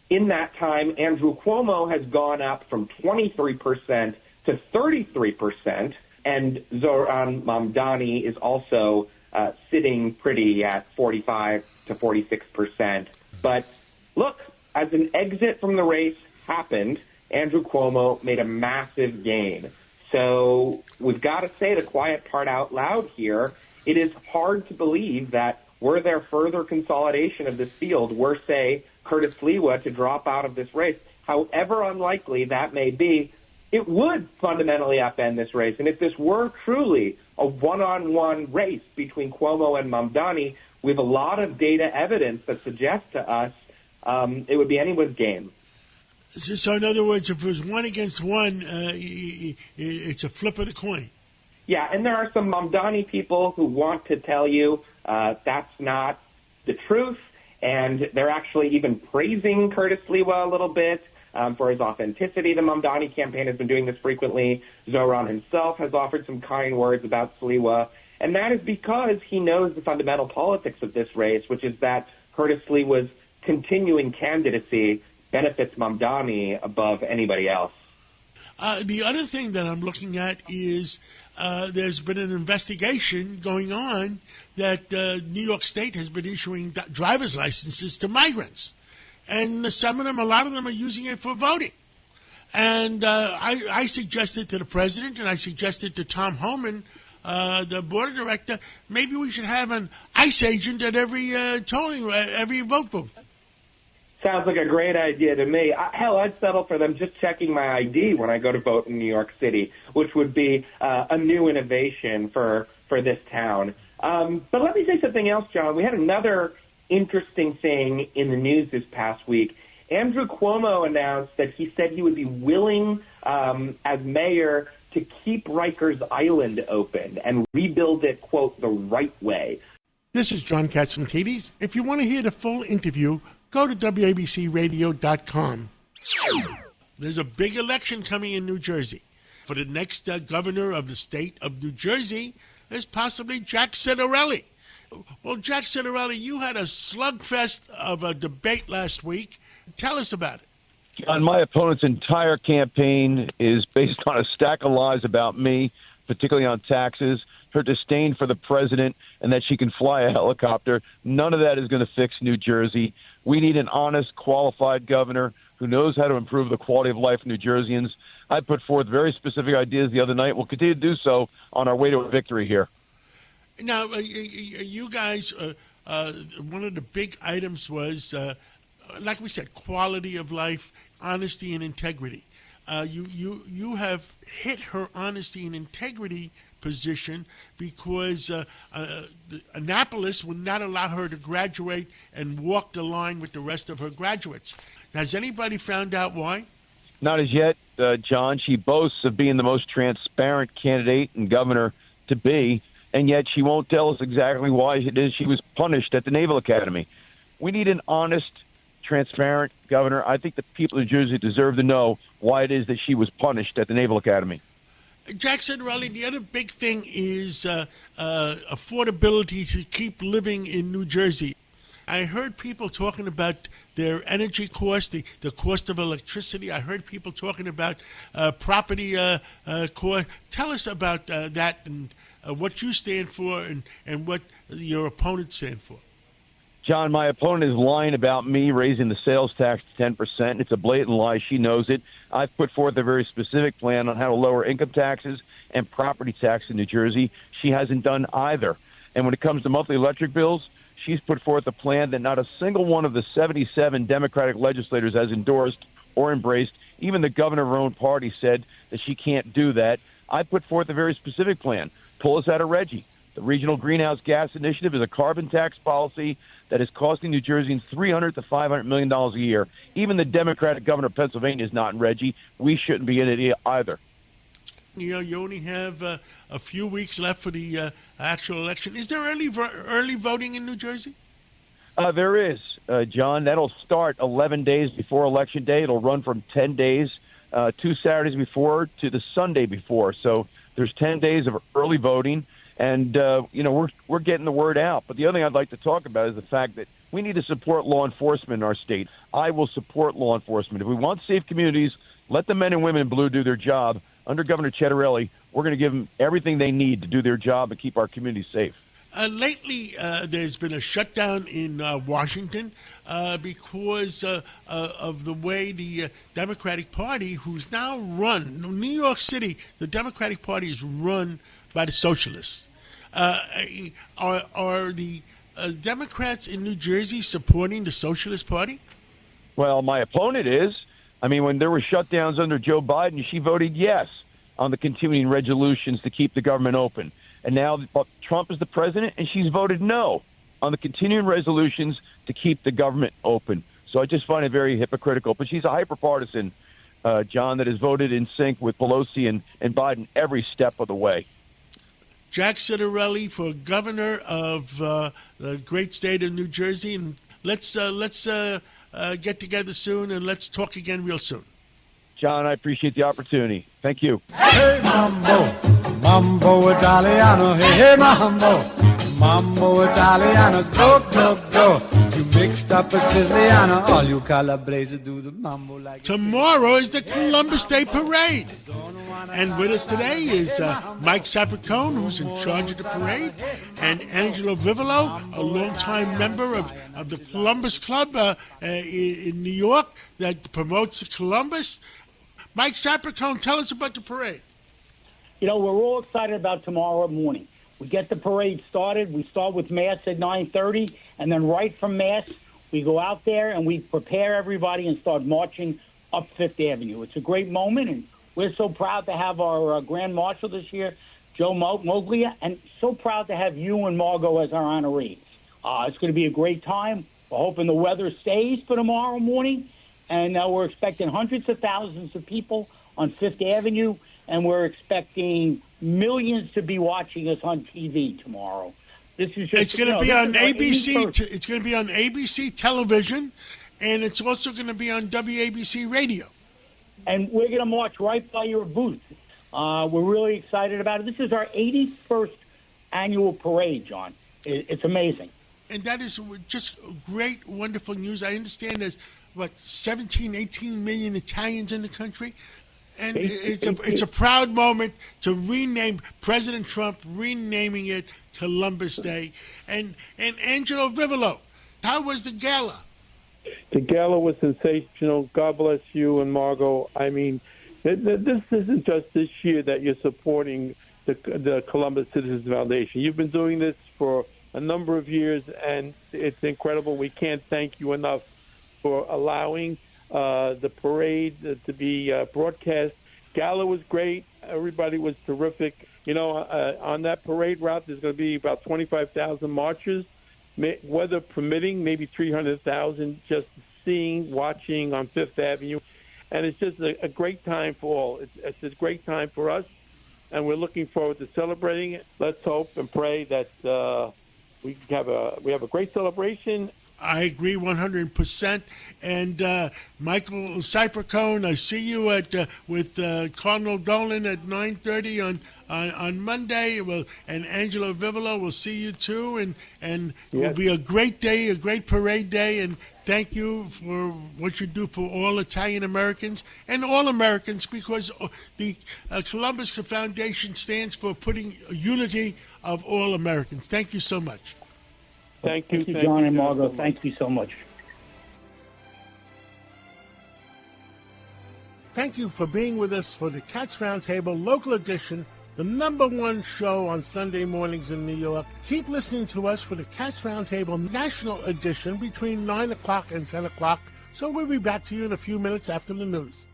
In that time, Andrew Cuomo has gone up from 23% to 33%, and Zoran Mamdani is also sitting pretty at 45 to 46%. But look, as an exit from the race happened, Andrew Cuomo made a massive gain. So we've got to say the quiet part out loud here. It is hard to believe that were there further consolidation of this field, were, say, Curtis Sliwa to drop out of this race, however unlikely that may be, it would fundamentally upend this race. And if this were truly a one-on-one race between Cuomo and Mamdani, we have a lot of data evidence that suggests to us it would be anyone's game. So in other words, if it was one against one, it's a flip of the coin. Yeah, and there are some Mamdani people who want to tell you that's not the truth, and they're actually even praising Curtis Sliwa a little bit for his authenticity. The Mamdani campaign has been doing this frequently. Zohran himself has offered some kind words about Sliwa, and that is because he knows the fundamental politics of this race, which is that Curtis Sliwa's continuing candidacy benefits Mamdani above anybody else. The other thing that I'm looking at is there's been an investigation going on that New York State has been issuing driver's licenses to migrants. And some of them, a lot of them are using it for voting. And I suggested to the president, and I suggested to Tom Homan, the board director, maybe we should have an ICE agent at every every vote booth. Sounds like a great idea to me. Hell, I'd settle for them just checking my ID when I go to vote in New York City, which would be a new innovation for this town. But let me say something else, John. We had another interesting thing in the news this past week. Andrew Cuomo announced that he said he would be willing, as mayor, to keep Rikers Island open and rebuild it, quote, the right way. This is John Katsimatidis. If you want to hear the full interview, go to WABCRadio.com. There's a big election coming in New Jersey. For the next governor of the state of New Jersey is possibly Jack Ciattarelli. Well, Jack Ciattarelli, you had a slugfest of a debate last week. Tell us about it. John, my opponent's entire campaign is based on a stack of lies about me, particularly on taxes, her disdain for the president, and that she can fly a helicopter. None of that is going to fix New Jersey. We need an honest, qualified governor who knows how to improve the quality of life of New Jerseyans. I put forth very specific ideas the other night. We'll continue to do so on our way to a victory here. Now, you guys, one of the big items was, like we said, quality of life, honesty, and integrity. You have hit her honesty and integrity position because Annapolis would not allow her to graduate and walk the line with the rest of her graduates. Now, has anybody found out why? Not as yet, John. She boasts of being the most transparent candidate and governor to be, and yet she won't tell us exactly why it is she was punished at the Naval Academy. We need an honest, transparent governor. I think the people of New Jersey deserve to know why it is that she was punished at the Naval Academy. Jack Ciattarelli, the other big thing is affordability to keep living in New Jersey. I heard people talking about their energy cost, the cost of electricity. I heard people talking about property cost. Tell us about that and what you stand for and what your opponents stand for. John, my opponent is lying about me raising the sales tax to 10%. It's a blatant lie. She knows it. I've put forth a very specific plan on how to lower income taxes and property tax in New Jersey. She hasn't done either. And when it comes to monthly electric bills, she's put forth a plan that not a single one of the 77 Democratic legislators has endorsed or embraced. Even the governor of her own party said that she can't do that. I put forth a very specific plan. Pull us out of Reggie. The Regional Greenhouse Gas Initiative is a carbon tax policy that is costing New Jerseyans $300 to $500 million a year. Even the Democratic governor of Pennsylvania is not in Reggie. We shouldn't be in it either. You know, you only have a few weeks left for the actual election. Is there early voting in New Jersey? There is, John. That'll start 11 days before Election Day. It'll run from 10 days, 2 Saturdays before to the Sunday before. So there's 10 days of early voting. And, we're getting the word out. But the other thing I'd like to talk about is the fact that we need to support law enforcement in our state. I will support law enforcement. If we want safe communities, let the men and women in blue do their job. Under Governor Ciattarelli, we're going to give them everything they need to do their job and keep our communities safe. Lately, there's been a shutdown in Washington because of the way the Democratic Party, who's now run, New York City, the Democratic Party is run by the socialists. Are the Democrats in New Jersey supporting the Socialist Party? Well, my opponent is. I mean, when there were shutdowns under Joe Biden, she voted yes on the continuing resolutions to keep the government open. And now Trump is the president, and she's voted no on the continuing resolutions to keep the government open. So I just find it very hypocritical. But she's a hyper-partisan, John, that has voted in sync with Pelosi and Biden every step of the way. Jack Citarelli for governor of the great state of New Jersey. And let's get together soon, and let's talk again real soon. John, I appreciate the opportunity. Thank you. Hey, Mambo Italiano, hey, Mambo Italiano, go. You mixed up a Siciliano, all you Calabrese do the mambo like. Tomorrow is the Columbus Day Parade. And with us today is Mike Sapercone, who's in charge of the parade, and Angelo Vivolo, a longtime member of the Columbus Club in New York that promotes Columbus. Mike Sapercone, tell us about the parade. We're all excited about tomorrow morning. We get the parade started. We start with Mass at 9:30, and then right from Mass, we go out there and we prepare everybody and start marching up Fifth Avenue. It's a great moment, and we're so proud to have our Grand Marshal this year, Joe Moglia, and so proud to have you and Margot as our honorees. It's going to be a great time. We're hoping the weather stays for tomorrow morning, and we're expecting hundreds of thousands of people on Fifth Avenue, and we're expecting millions to be watching us on TV tomorrow. This is just, it's going to be on ABC. It's going to be on ABC television, and it's also going to be on WABC radio. And we're going to march right by your booth. We're really excited about it. This is our 81st annual parade, John. It's amazing. And that is just great, wonderful news. I understand there's, 17, 18 million Italians in the country? And it's a proud moment to rename President Trump, renaming it Columbus Day. And Angelo Vivolo, how was the gala? The gala was sensational. God bless you and Margot. I mean, this isn't just this year that you're supporting the Columbus Citizens Foundation. You've been doing this for a number of years, and it's incredible. We can't thank you enough for allowing the parade to be broadcast. Gala was great. Everybody was terrific. On that parade route, there's going to be about 25,000 marchers. Weather permitting, maybe 300,000 just watching on Fifth Avenue. And it's just a great time for all. It's a great time for us, and we're looking forward to celebrating it. Let's hope and pray that we have a great celebration. I agree 100%. And Michael Sapercone, I see you with Cardinal Dolan at 9:30 on Monday. And Angelo Vivolo, will see you too. And it will be a great day, a great parade day. And thank you for what you do for all Italian Americans and all Americans, because the Columbus Foundation stands for putting unity of all Americans. Thank you so much. Thank you, John and Margot. Thank you so much. Thank you for being with us for the Cats Roundtable Local Edition, the #1 show on Sunday mornings in New York. Keep listening to us for the Cats Roundtable National Edition between 9 o'clock and 10 o'clock. So we'll be back to you in a few minutes after the news.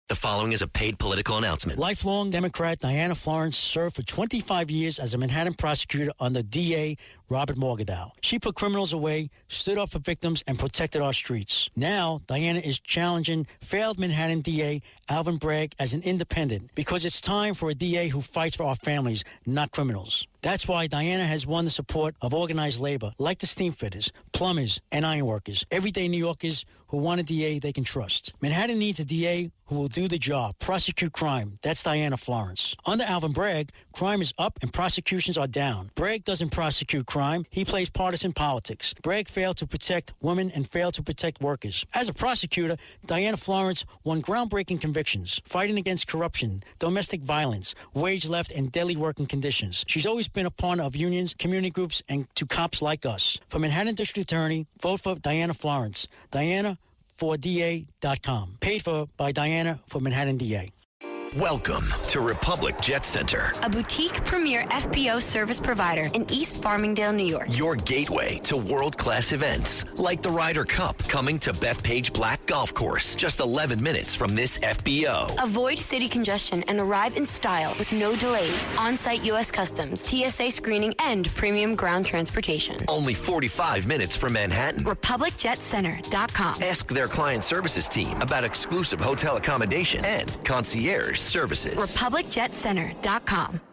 The following is a paid political announcement. Lifelong Democrat Diana Florence served for 25 years as a Manhattan prosecutor under DA Robert Morgenthau. She put criminals away, stood up for victims, and protected our streets. Now, Diana is challenging failed Manhattan DA Alvin Bragg as an independent, because it's time for a DA who fights for our families, not criminals. That's why Diana has won the support of organized labor, like the steam fitters, plumbers, and ironworkers, everyday New Yorkers who want a DA they can trust. Manhattan needs a DA who will do the job, prosecute crime. That's Diana Florence. Under Alvin Bragg, crime is up and prosecutions are down. Bragg doesn't prosecute crime. He plays partisan politics. Bragg failed to protect women and failed to protect workers. As a prosecutor, Diana Florence won groundbreaking convictions, fighting against corruption, domestic violence, wage left, and daily working conditions. She's always been a partner of unions, community groups, and to cops like us. For Manhattan District Attorney, vote for Diana Florence. Diana4DA.com. Paid for by Diana for Manhattan DA. Welcome to Republic Jet Center, a boutique premier FBO service provider in East Farmingdale, New York. Your gateway to world-class events like the Ryder Cup, coming to Bethpage Black Golf Course, just 11 minutes from this FBO. Avoid city congestion and arrive in style with no delays. On-site U.S. Customs, TSA screening, and premium ground transportation. Only 45 minutes from Manhattan. RepublicJetCenter.com. Ask their client services team about exclusive hotel accommodation and concierge services. RepublicJetCenter.com.